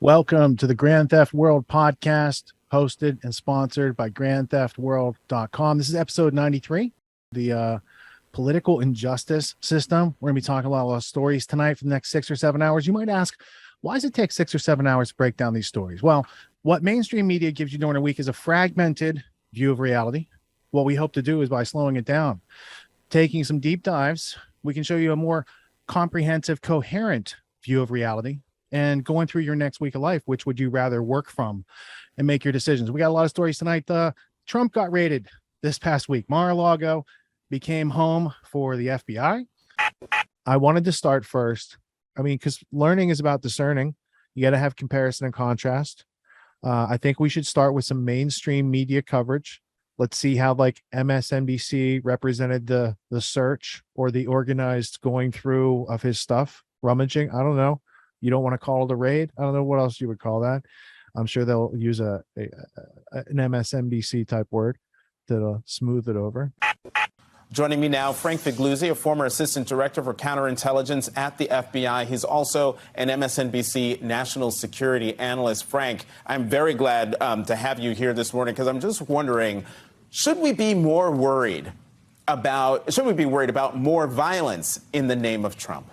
Welcome to the Grand Theft World podcast, hosted and sponsored by grandtheftworld.com. This is episode 93, the political injustice system. We're going to be talking about a lot of stories tonight for the next 6 or 7 hours. You might ask, why does it take 6 or 7 hours to break down these stories? Well, what mainstream media gives you during a week is a fragmented view of reality. What we hope to do is by slowing it down, taking some deep dives, we can show you a more comprehensive, coherent view of reality. And going through your next week of life, which would you rather work from, and make your decisions. We got a lot of stories tonight. Trump got raided this past week. Mar-a-Lago became home for the FBI. I wanted to start first. Because learning is about discerning. You got to have comparison and contrast. I think we should start with some mainstream media coverage. Let's see how MSNBC represented the search or the organized going through of his stuff, rummaging. I don't know. You don't want to call it a raid. I don't know what else you would call that. I'm sure they'll use an MSNBC type word to smooth it over. Joining me now, Frank Figluzzi, a former assistant director for counterintelligence at the FBI. He's also an MSNBC national security analyst. Frank, I'm very glad to have you here this morning because I'm just wondering, should we be worried about more violence in the name of Trump?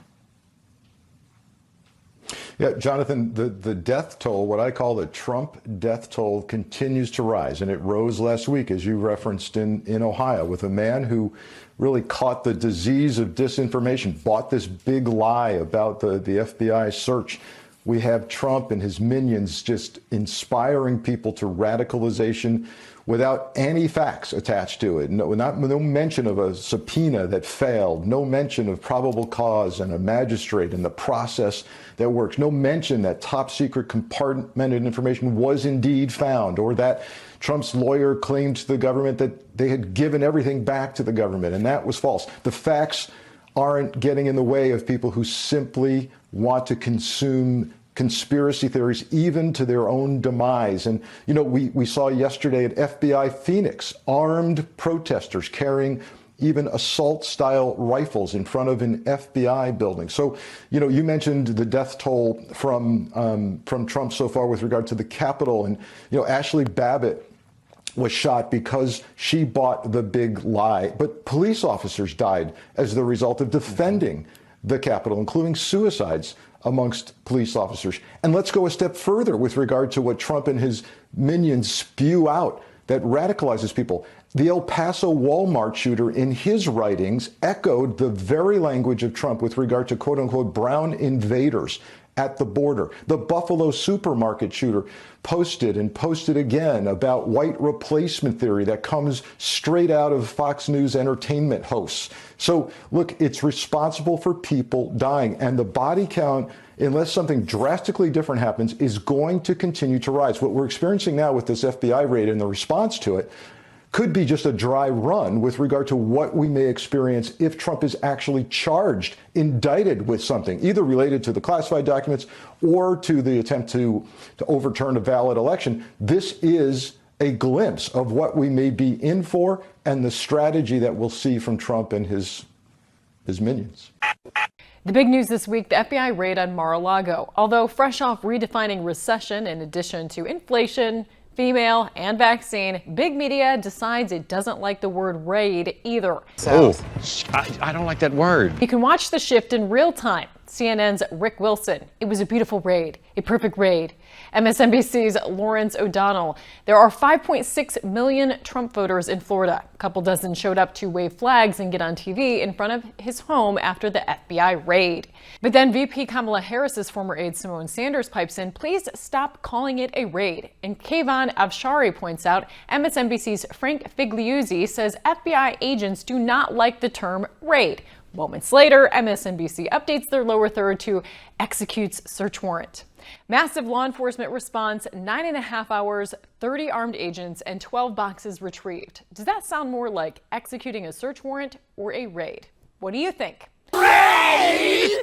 Yeah, Jonathan, the death toll, what I call the Trump death toll, continues to rise. And it rose last week, as you referenced in Ohio, with a man who really caught the disease of disinformation, bought this big lie about the FBI search. We have Trump and his minions just inspiring people to radicalization without any facts attached to it. No mention of a subpoena that failed, no mention of probable cause and a magistrate and the process that works, no mention that top secret compartmented information was indeed found, or that Trump's lawyer claimed to the government that they had given everything back to the government, and that was false. The facts aren't getting in the way of people who simply want to consume conspiracy theories, even to their own demise. And, we saw yesterday at FBI Phoenix, armed protesters carrying even assault-style rifles in front of an FBI building. So, you mentioned the death toll from Trump so far with regard to the Capitol. And, Ashley Babbitt was shot because she bought the big lie. But police officers died as the result of defending the Capitol, including suicides amongst police officers. And let's go a step further with regard to what Trump and his minions spew out that radicalizes people. The El Paso Walmart shooter, in his writings, echoed the very language of Trump with regard to quote unquote brown invaders at the border. The Buffalo supermarket shooter posted again about white replacement theory that comes straight out of Fox News entertainment hosts. So look, it's responsible for people dying, and the body count, unless something drastically different happens, is going to continue to rise. What we're experiencing now with this FBI raid and the response to it could be just a dry run with regard to what we may experience if Trump is actually charged, indicted with something, either related to the classified documents or to the attempt to overturn a valid election. This is a glimpse of what we may be in for and the strategy that we'll see from Trump and his minions. The big news this week, the FBI raid on Mar-a-Lago. Although fresh off redefining recession in addition to inflation, female, and vaccine, big media decides it doesn't like the word raid either. I don't like that word. You can watch the shift in real time. CNN's Rick Wilson. It was a beautiful raid, a perfect raid. MSNBC's Lawrence O'Donnell. There are 5.6 million Trump voters in Florida. A couple dozen showed up to wave flags and get on TV in front of his home after the FBI raid. But then VP Kamala Harris's former aide Simone Sanders pipes in, please stop calling it a raid. And Kayvon Avshari points out, MSNBC's Frank Figluzzi says FBI agents do not like the term raid. Moments later, MSNBC updates their lower third to executes search warrant. Massive law enforcement response, 9.5 hours, 30 armed agents, and 12 boxes retrieved. Does that sound more like executing a search warrant or a raid? What do you think? Raid!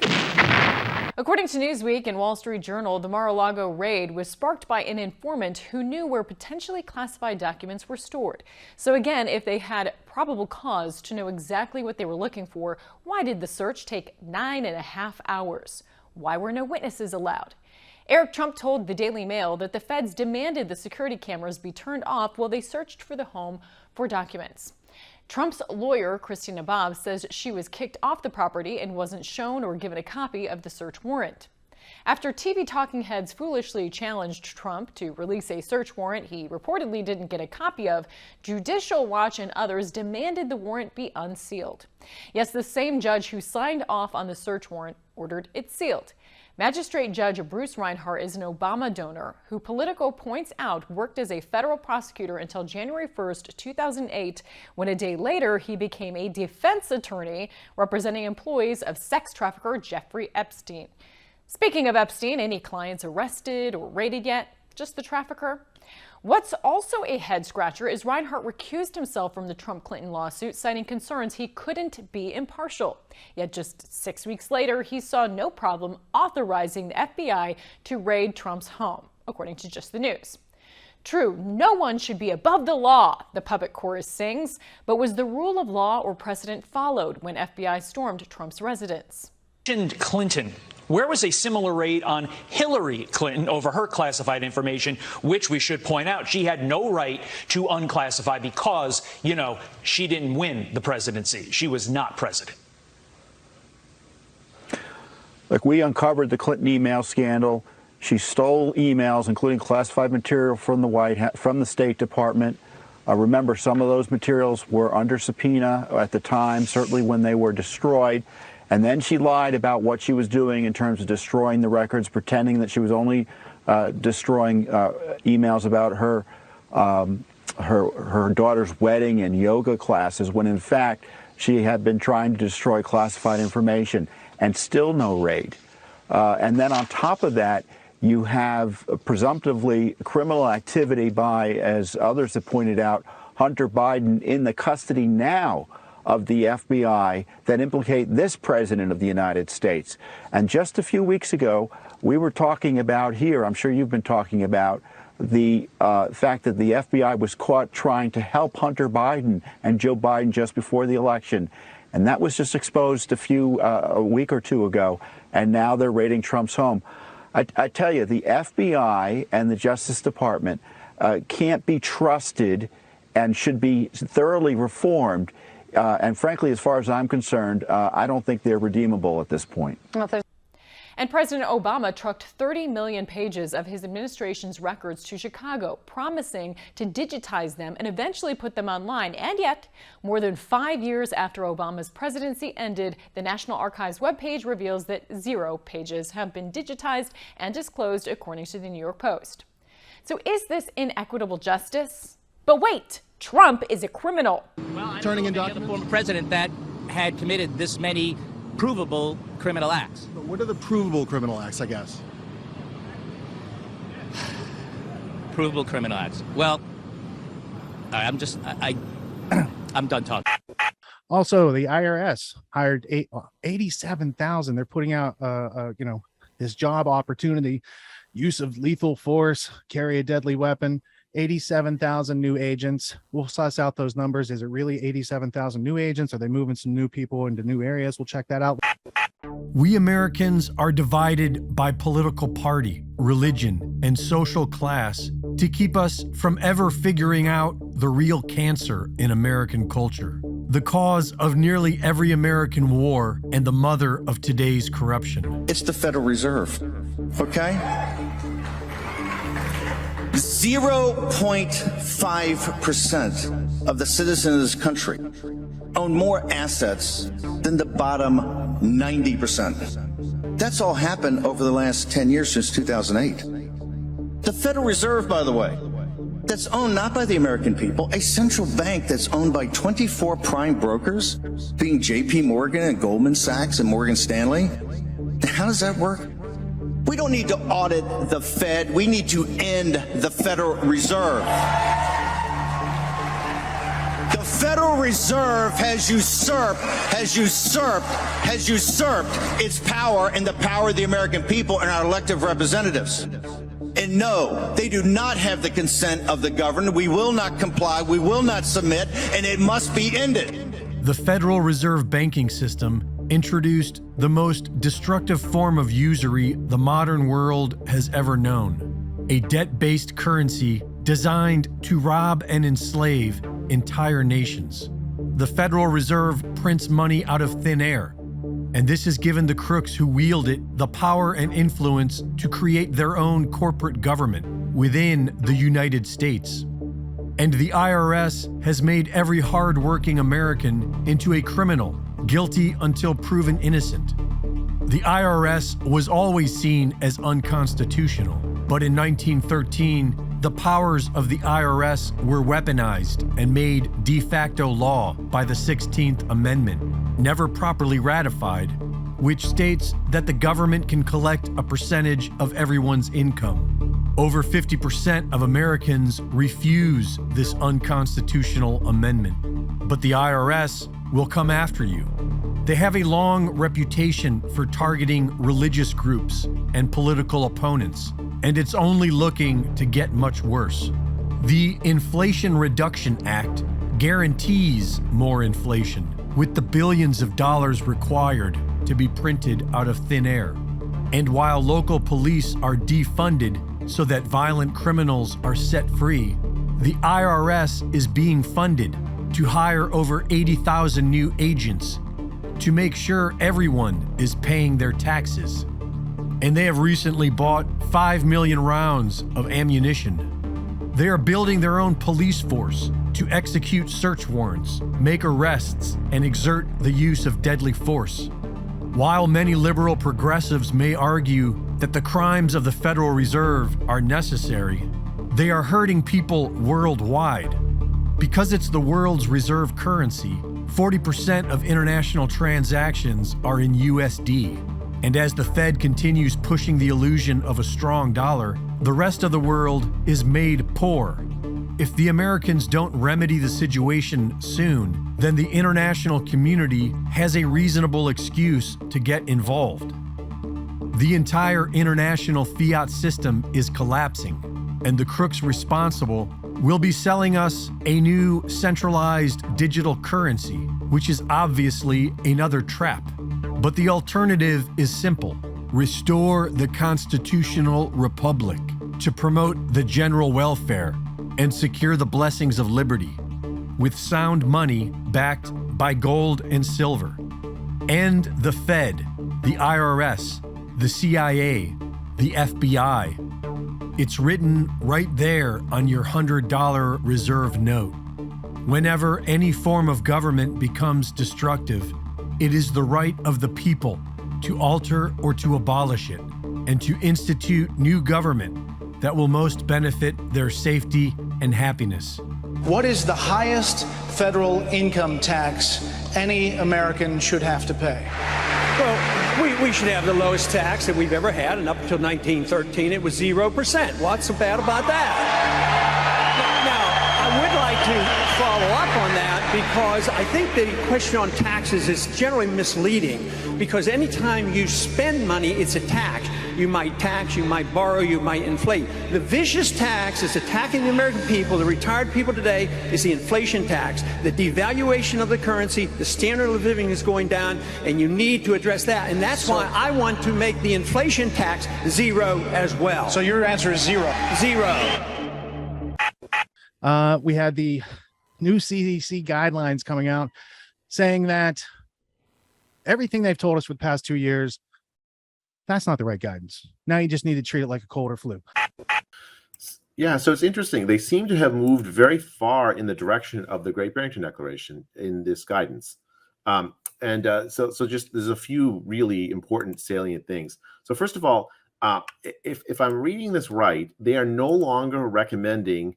According to Newsweek and Wall Street Journal, the Mar-a-Lago raid was sparked by an informant who knew where potentially classified documents were stored. So again, if they had probable cause to know exactly what they were looking for, why did the search take 9.5 hours? Why were no witnesses allowed? Eric Trump told the Daily Mail that the feds demanded the security cameras be turned off while they searched for the home for documents. Trump's lawyer, Christina Bobb, says she was kicked off the property and wasn't shown or given a copy of the search warrant. After TV talking heads foolishly challenged Trump to release a search warrant he reportedly didn't get a copy of, Judicial Watch and others demanded the warrant be unsealed. Yes, the same judge who signed off on the search warrant ordered it sealed. Magistrate Judge Bruce Reinhardt is an Obama donor who Politico points out worked as a federal prosecutor until January 1st, 2008, when a day later he became a defense attorney representing employees of sex trafficker Jeffrey Epstein. Speaking of Epstein, any clients arrested or raided yet? Just the trafficker? What's also a head-scratcher is Reinhardt recused himself from the Trump-Clinton lawsuit, citing concerns he couldn't be impartial. Yet just 6 weeks later, he saw no problem authorizing the FBI to raid Trump's home, according to Just the News. True, no one should be above the law, the puppet chorus sings, but was the rule of law or precedent followed when FBI stormed Trump's residence? Clinton. Where was a similar raid on Hillary Clinton over her classified information, which we should point out she had no right to unclassify because, she didn't win the presidency. She was not president. Look, we uncovered the Clinton email scandal. She stole emails, including classified material from the State Department. Remember, some of those materials were under subpoena at the time, certainly when they were destroyed. And then she lied about what she was doing in terms of destroying the records, pretending that she was only destroying emails about her daughter's wedding and yoga classes, when in fact she had been trying to destroy classified information, and still no raid. And then on top of that, you have presumptively criminal activity by, as others have pointed out, Hunter Biden in the custody now of the FBI that implicate this president of the United States. And just a few weeks ago, we were talking about here, I'm sure you've been talking about, the fact that the FBI was caught trying to help Hunter Biden and Joe Biden just before the election. And that was just exposed a week or two ago, and now they're raiding Trump's home. I tell you, the FBI and the Justice Department can't be trusted and should be thoroughly reformed. And frankly, as far as I'm concerned, I don't think they're redeemable at this point. And President Obama trucked 30 million pages of his administration's records to Chicago, promising to digitize them and eventually put them online. And yet, more than 5 years after Obama's presidency ended, the National Archives webpage reveals that 0 pages have been digitized and disclosed, according to the New York Post. So is this inequitable justice? But wait! Trump is a criminal. Well, turning into a former president that had committed this many provable criminal acts. But what are the provable criminal acts, I guess? Provable criminal acts. Well, I'm done talking. Also, the IRS hired 87,000. They're putting out, this job opportunity, use of lethal force, carry a deadly weapon. 87,000 new agents. We'll suss out those numbers. Is it really 87,000 new agents? Are they moving some new people into new areas? We'll check that out. We Americans are divided by political party, religion, and social class to keep us from ever figuring out the real cancer in American culture, the cause of nearly every American war and the mother of today's corruption. It's the Federal Reserve, okay? 0.5% of the citizens of this country own more assets than the bottom 90%. That's all happened over the last 10 years since 2008. The Federal Reserve, by the way, that's owned not by the American people, a central bank that's owned by 24 prime brokers, being JP Morgan and Goldman Sachs and Morgan Stanley. How does that work? We don't need to audit the Fed. We need to end the Federal Reserve. The Federal Reserve has usurped its power and the power of the American people and our elected representatives. And no, they do not have the consent of the governed. We will not comply. We will not submit, and it must be ended. The Federal Reserve banking system introduced the most destructive form of usury the modern world has ever known, a debt-based currency designed to rob and enslave entire nations. The Federal Reserve prints money out of thin air, and this has given the crooks who wield it the power and influence to create their own corporate government within the United States. And the IRS has made every hard-working American into a criminal, guilty until proven innocent. The IRS was always seen as unconstitutional, but in 1913, the powers of the IRS were weaponized and made de facto law by the 16th Amendment, never properly ratified, which states that the government can collect a percentage of everyone's income. Over 50% of Americans refuse this unconstitutional amendment, but the IRS will come after you. They have a long reputation for targeting religious groups and political opponents, and it's only looking to get much worse. The Inflation Reduction Act guarantees more inflation, with the billions of dollars required to be printed out of thin air. And while local police are defunded so that violent criminals are set free, the IRS is being funded to hire over 80,000 new agents to make sure everyone is paying their taxes. And they have recently bought 5 million rounds of ammunition. They are building their own police force to execute search warrants, make arrests, and exert the use of deadly force. While many liberal progressives may argue that the crimes of the Federal Reserve are necessary, they are hurting people worldwide. Because it's the world's reserve currency, 40% of international transactions are in USD. And as the Fed continues pushing the illusion of a strong dollar, the rest of the world is made poor. If the Americans don't remedy the situation soon, then the international community has a reasonable excuse to get involved. The entire international fiat system is collapsing, and the crooks responsible will be selling us a new centralized digital currency, which is obviously another trap. But the alternative is simple: restore the constitutional republic to promote the general welfare and secure the blessings of liberty with sound money backed by gold and silver. End the Fed, the IRS, the CIA, the FBI. It's written right there on your $100 reserve note. Whenever any form of government becomes destructive, it is the right of the people to alter or to abolish it, and to institute new government that will most benefit their safety and happiness. What is the highest federal income tax any American should have to pay? Well, we should have the lowest tax that we've ever had, and up until 1913 it was 0%. What's so bad about that? Now, I would like to follow up on that, because I think the question on taxes is generally misleading, because anytime you spend money, it's a tax. You might tax, you might borrow, you might inflate. The vicious tax is attacking the American people, the retired people today, is the inflation tax. The devaluation of the currency, the standard of living is going down, and you need to address that. And that's why I want to make the inflation tax zero as well. So your answer is zero? Zero. We had the new CDC guidelines coming out saying that everything they've told us for the past 2 years, that's not the right guidance. Now you just need to treat it like a cold or flu. Yeah, so it's interesting. They seem to have moved very far in the direction of the Great Barrington Declaration in this guidance. So just there's a few really important salient things. So first of all, if I'm reading this right, they are no longer recommending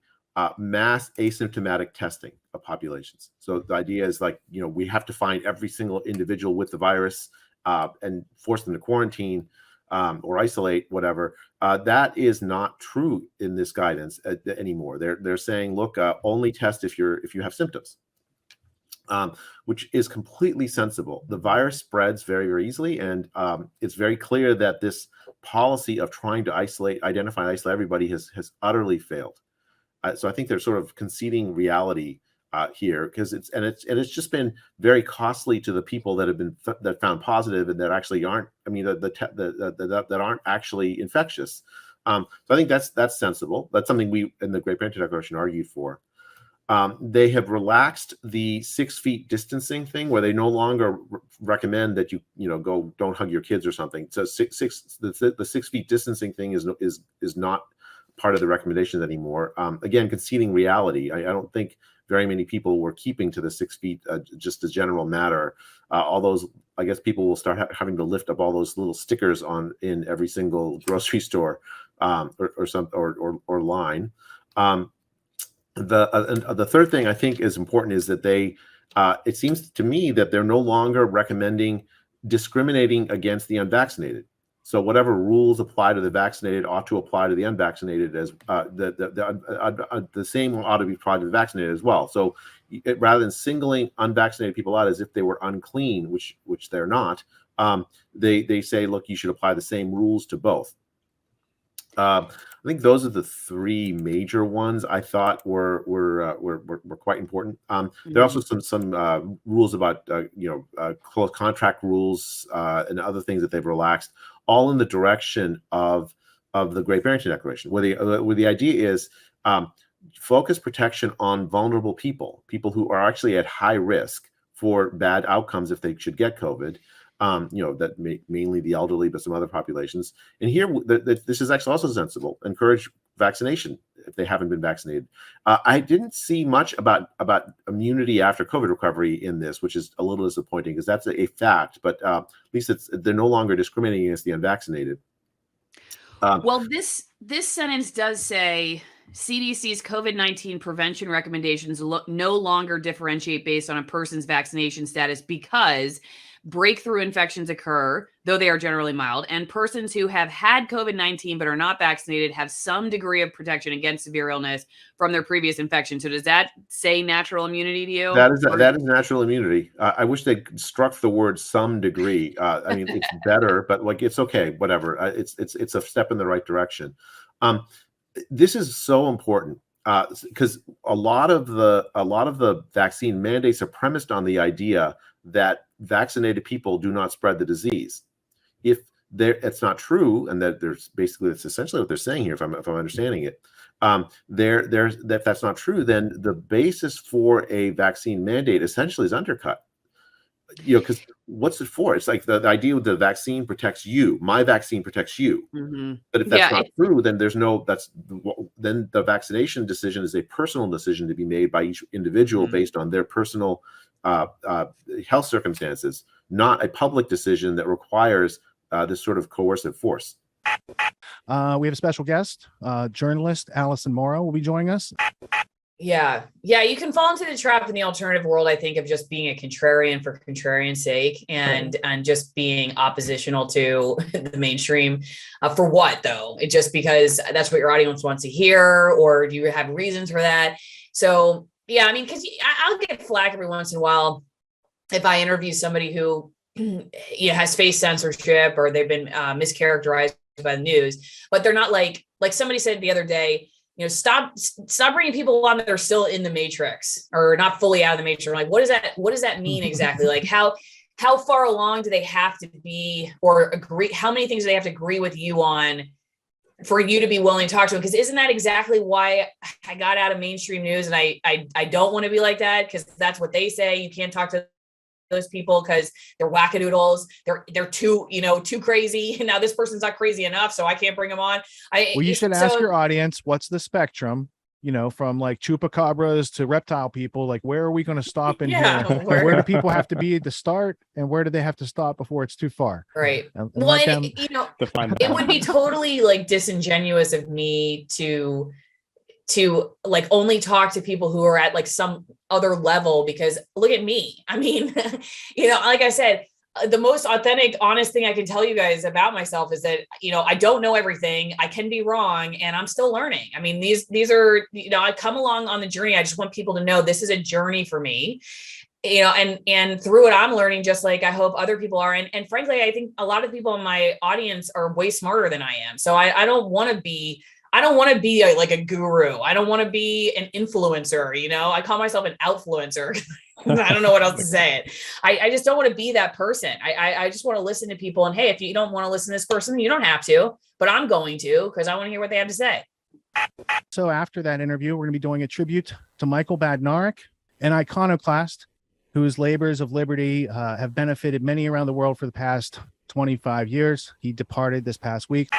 mass asymptomatic testing of populations. So the idea is like, we have to find every single individual with the virus and force them to quarantine or isolate, whatever. That is not true in this guidance anymore. They're saying, look, only test if you have symptoms, which is completely sensible. The virus spreads very, very easily, and it's very clear that this policy of trying to identify and isolate everybody has utterly failed. So I think they're sort of conceding reality here, because it's just been very costly to the people that have been that found positive and that actually aren't. I mean, that aren't actually infectious. So I think that's sensible. That's something we in the Great Barrington Declaration argued for. They have relaxed the 6 feet distancing thing, where they no longer recommend that you don't hug your kids or something. So the 6 feet distancing thing is not part of the recommendations anymore. Again, conceding reality. I don't think very many people were keeping to the 6 feet, just as general matter. All those, I guess, people will start having to lift up all those little stickers in every single grocery store or line. The third thing I think is important is that it seems to me that they're no longer recommending discriminating against the unvaccinated. So whatever rules apply to the vaccinated ought to apply to the unvaccinated, as the same ought to be applied to the vaccinated as well. So rather than singling unvaccinated people out as if they were unclean, which they're not, they say, look, you should apply the same rules to both. I think those are the three major ones I thought were quite important. There are also some rules about close contract rules and other things that they've relaxed, all in the direction of the Great Barrington Declaration, where the idea is focus protection on vulnerable people who are actually at high risk for bad outcomes if they should get COVID. Mainly the elderly, but some other populations. And here, this is actually also sensible. Encourage vaccination if they haven't been vaccinated. I didn't see much about immunity after COVID recovery in this, which is a little disappointing because that's a fact. But at least they're no longer discriminating against the unvaccinated. Well, this sentence does say CDC's COVID-19 prevention recommendations no longer differentiate based on a person's vaccination status because breakthrough infections occur, though they are generally mild, and persons who have had COVID-19 but are not vaccinated have some degree of protection against severe illness from their previous infection. So does that say natural immunity to you? That is natural immunity. I wish they struck the word "some degree." I mean, it's better, but it's okay, whatever. It's a step in the right direction. This is so important because a lot of the vaccine mandates are premised on the idea that vaccinated people do not spread the disease. If it's not true, and that that's essentially what they're saying here, if I'm understanding it. If that's not true, then the basis for a vaccine mandate essentially is undercut. Because what's it for? It's like the idea that the vaccine protects you. My vaccine protects you. Mm-hmm. But if that's not true, then then the vaccination decision is a personal decision to be made by each individual based on their personal health circumstances, not a public decision that requires this sort of coercive force. We have a special guest, journalist Alison Marrow will be joining us. Yeah. You can fall into the trap in the alternative world, I think, of just being a contrarian for contrarian's sake and just being oppositional to the mainstream. For what, though? It just because that's what your audience wants to hear, or do you have reasons for that? So, yeah, I mean, because I'll get flack every once in a while if I interview somebody who has faced censorship or they've been mischaracterized by the news, but they're not like somebody said the other day, stop bringing people on that are still in the matrix or not fully out of the matrix. Like, what does that mean exactly? Like how far along do they have to be or agree? How many things do they have to agree with you on for you to be willing to talk to them? Because isn't that exactly why I got out of mainstream news? And I don't want to be like that, because that's what they say. You can't talk to those people because they're wackadoodles. They're too crazy. And now this person's not crazy enough, so I can't bring them on. You should ask your audience, what's the spectrum? From like chupacabras to reptile people, like where are we going to stop in here? Where do people have to be at the start, and where do they have to stop before it's too far? Right. It would be totally like disingenuous of me to like only talk to people who are at like some other level, because look at me. I mean, like I said, the most authentic, honest thing I can tell you guys about myself is that, I don't know everything. I can be wrong, and I'm still learning. I mean, these are, I come along on the journey. I just want people to know this is a journey for me, and through it, I'm learning just like I hope other people are. And frankly, I think a lot of people in my audience are way smarter than I am. So I don't want to be I don't want to be like a guru. I don't want to be an influencer. You know, I call myself an outfluencer. I don't know what else to say it. I just don't want to be that person. I just want to listen to people, and hey, if you don't want to listen to this person, you don't have to, but I'm going to, because I want to hear what they have to say. So after that interview, we're going to be doing a tribute to Michael Badnarik, an iconoclast whose labors of liberty have benefited many around the world for the past 25 years. He departed this past week.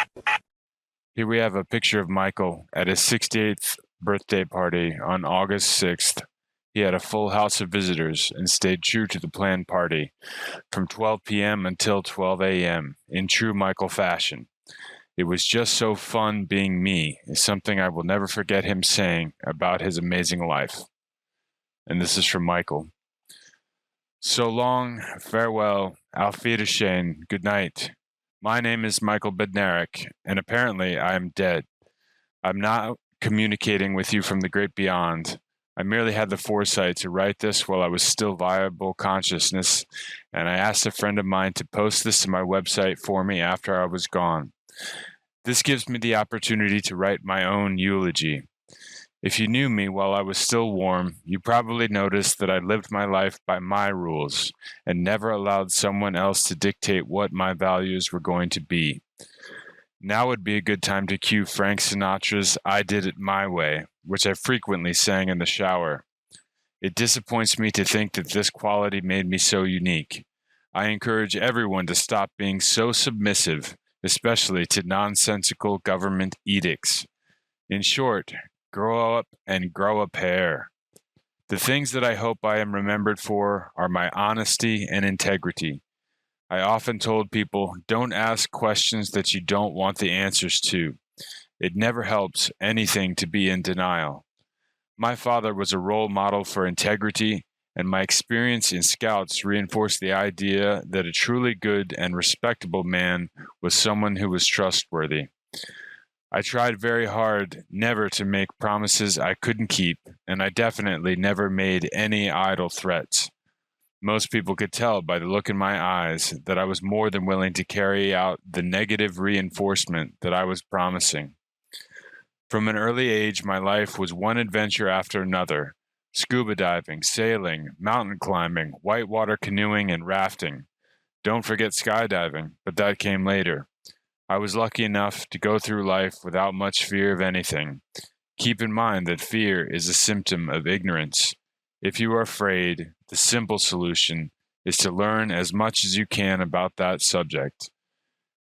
Here we have a picture of Michael at his 68th birthday party on August 6th. He had a full house of visitors and stayed true to the planned party from 12 p.m. until 12 a.m. in true Michael fashion. It was just so fun being me, is something I will never forget him saying about his amazing life. And this is from Michael. So long, farewell, auf Wiedersehen, good night. My name is Michael Badnarik, and apparently I am dead. I'm not communicating with you from the great beyond. I merely had the foresight to write this while I was still viable consciousness, and I asked a friend of mine to post this to my website for me after I was gone. This gives me the opportunity to write my own eulogy. If you knew me while I was still warm, you probably noticed that I lived my life by my rules and never allowed someone else to dictate what my values were going to be. Now would be a good time to cue Frank Sinatra's I Did It My Way, which I frequently sang in the shower. It disappoints me to think that this quality made me so unique. I encourage everyone to stop being so submissive, especially to nonsensical government edicts. In short, grow up and grow a pair. The things that I hope I am remembered for are my honesty and integrity. I often told people, don't ask questions that you don't want the answers to. It never helps anything to be in denial. My father was a role model for integrity, and my experience in Scouts reinforced the idea that a truly good and respectable man was someone who was trustworthy. I tried very hard never to make promises I couldn't keep, and I definitely never made any idle threats. Most people could tell by the look in my eyes that I was more than willing to carry out the negative reinforcement that I was promising. From an early age, my life was one adventure after another: scuba diving, sailing, mountain climbing, whitewater canoeing, and rafting. Don't forget skydiving, but that came later. I was lucky enough to go through life without much fear of anything. Keep in mind that fear is a symptom of ignorance. If you are afraid, the simple solution is to learn as much as you can about that subject.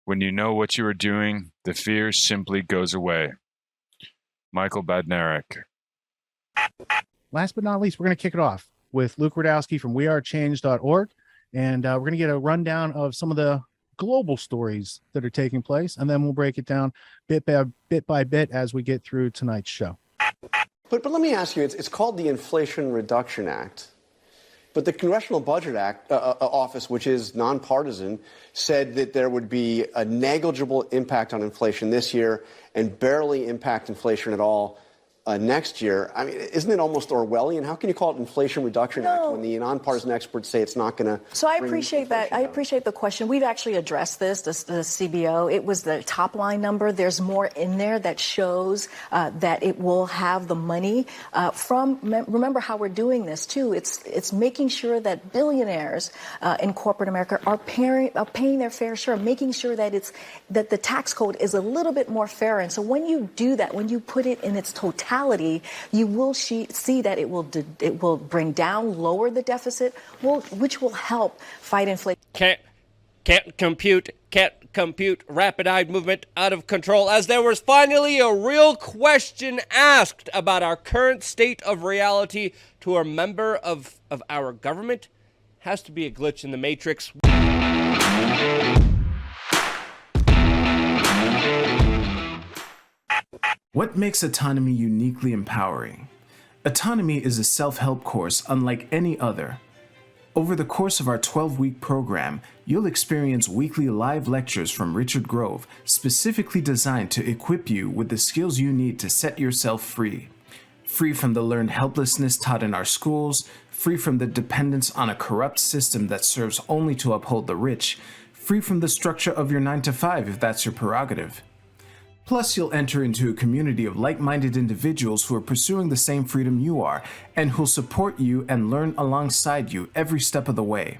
When you know what you are doing, the fear simply goes away. Michael Badnarik. Last but not least, we're going to kick it off with Luke Radowski from wearechange.org, and we're going to get a rundown of some of the global stories that are taking place, and then we'll break it down bit by bit as we get through tonight's show. But let me ask you, it's called the Inflation Reduction Act, but the Congressional Budget Act Office, which is nonpartisan, said that there would be a negligible impact on inflation this year and barely impact inflation at all next year. I mean, isn't it almost Orwellian? How can you call it Inflation Reduction Act when the nonpartisan experts say it's not going to? So I appreciate that. I appreciate the question. We've actually addressed this, the CBO. It was the top line number. There's more in there that shows that it will have the money remember how we're doing this too. It's making sure that billionaires in corporate America are paying their fair share, making sure that that the tax code is a little bit more fair. And so when you do that, when you put it in its totality, you will see that it will bring down, lower the deficit, which will help fight inflation. Can't compute rapid-eyed movement out of control, as there was finally a real question asked about our current state of reality to a member of our government. Has to be a glitch in the matrix. What makes autonomy uniquely empowering? Autonomy is a self-help course unlike any other. Over the course of our 12-week program, you'll experience weekly live lectures from Richard Grove, specifically designed to equip you with the skills you need to set yourself free. Free from the learned helplessness taught in our schools, free from the dependence on a corrupt system that serves only to uphold the rich, free from the structure of your 9-to-5 if that's your prerogative. Plus, you'll enter into a community of like-minded individuals who are pursuing the same freedom you are, and who'll support you and learn alongside you every step of the way.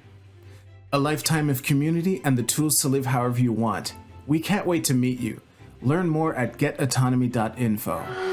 A lifetime of community and the tools to live however you want. We can't wait to meet you. Learn more at getautonomy.info.